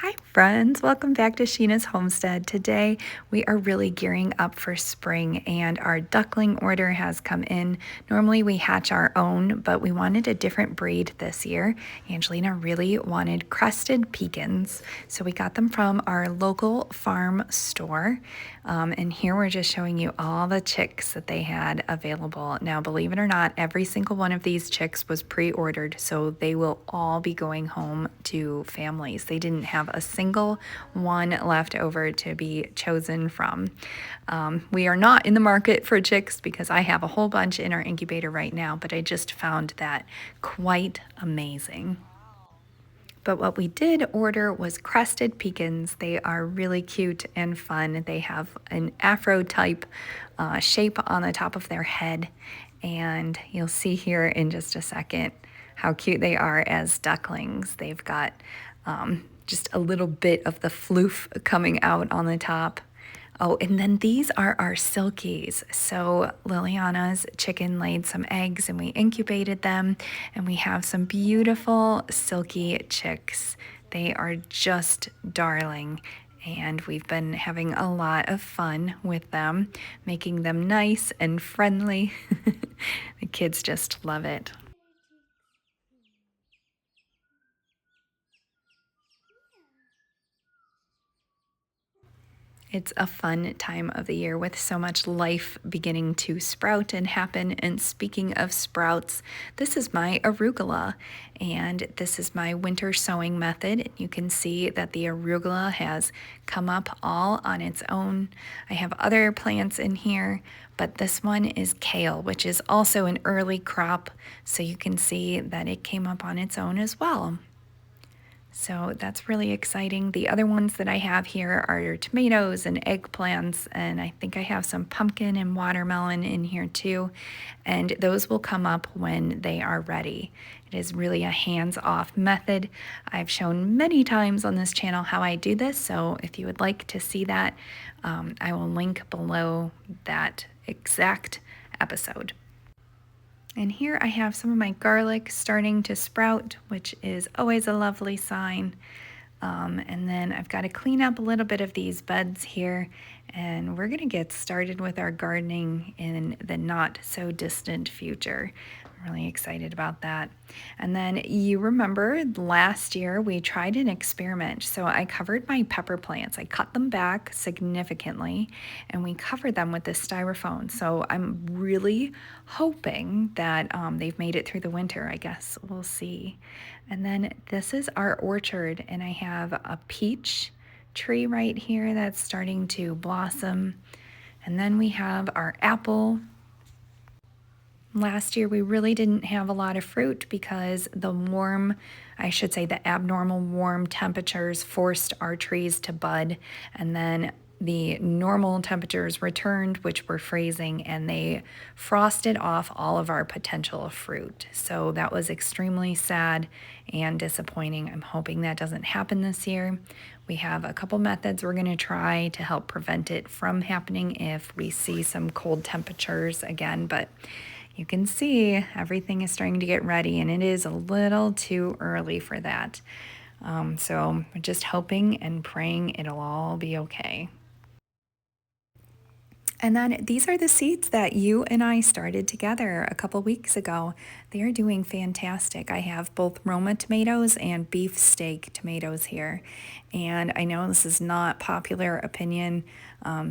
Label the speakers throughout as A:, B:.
A: Hi friends, welcome back to Sheena's Homestead. Today we are really gearing up for spring and our duckling order has come in. Normally we hatch our own, but we wanted a different breed this year. Angelina really wanted crested pecans, so we got them from our local farm store. And here we're just showing you all the chicks that they had available. Now, believe it or not, every single one of these chicks was pre-ordered, so they will all be going home to families. They didn't have a single one left over to be chosen from. We are not in the market for chicks because I have a whole bunch in our incubator right now, but I just found that quite amazing. But what we did order was crested pecans. They are really cute and fun. They have an afro type shape on the top of their head. And you'll see here in just a second how cute they are as ducklings. They've got just a little bit of the floof coming out on the top. Oh, and then these are our silkies. So Liliana's chicken laid some eggs and we incubated them, and we have some beautiful silky chicks. They are just darling, and we've been having a lot of fun with them, making them nice and friendly. The kids just love it. It's a fun time of the year with so much life beginning to sprout and happen. And speaking of sprouts, this is my arugula, and this is my winter sowing method. You can see that the arugula has come up all on its own. I have other plants in here, but this one is kale, which is also an early crop. So you can see that it came up on its own as well. So that's really exciting. The other ones that I have here are tomatoes and eggplants, and I think I have some pumpkin and watermelon in here too. And those will come up when they are ready. It is really a hands-off method. I've shown many times on this channel how I do this, so if you would like to see that, I will link below that exact episode. And here I have some of my garlic starting to sprout, which is always a lovely sign. And then I've got to clean up a little bit of these buds here, and we're going to get started with our gardening in the not so distant future. I'm really excited about that. And then you remember last year we tried an experiment. So I covered my pepper plants. I cut them back significantly and we covered them with this styrofoam. So I'm really hoping that they've made it through the winter. I guess we'll see. And then this is our orchard, and I have a peach tree right here that's starting to blossom. And then we have our apple. Last year, we really didn't have a lot of fruit because the abnormal warm temperatures forced our trees to bud. And then the normal temperatures returned, which were freezing, and they frosted off all of our potential fruit. So that was extremely sad and disappointing. I'm hoping that doesn't happen this year. We have a couple methods we're going to try to help prevent it from happening if we see some cold temperatures again, but you can see everything is starting to get ready, and it is a little too early for that. So we're just hoping and praying it'll all be okay. And then these are the seeds that you and I started together a couple weeks ago. They are doing fantastic. I have both Roma tomatoes and beefsteak tomatoes here. And I know this is not popular opinion.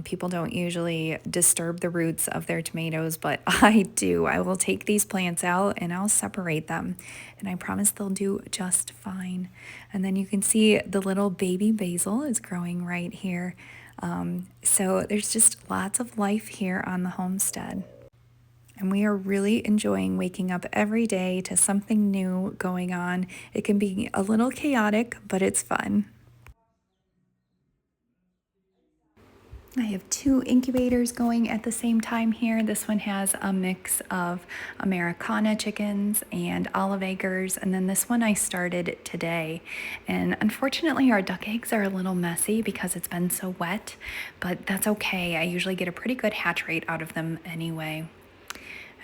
A: People don't usually disturb the roots of their tomatoes, but I do. I will take these plants out and I'll separate them. And I promise they'll do just fine. And then you can see the little baby basil is growing right here. So there's just lots of life here on the homestead. And we are really enjoying waking up every day to something new going on. It can be a little chaotic, but it's fun. I have two incubators going at the same time here. This one has a mix of Americana chickens and olive eggs, and then this one I started today. And unfortunately, our duck eggs are a little messy because it's been so wet, but that's okay. I usually get a pretty good hatch rate out of them anyway.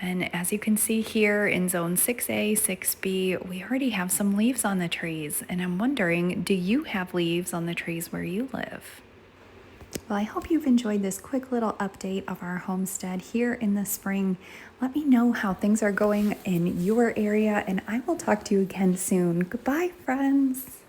A: And as you can see here in zone 6A, 6B, we already have some leaves on the trees. And I'm wondering, do you have leaves on the trees where you live? Well, I hope you've enjoyed this quick little update of our homestead here in the spring. Let me know how things are going in your area, and I will talk to you again soon. Goodbye, friends.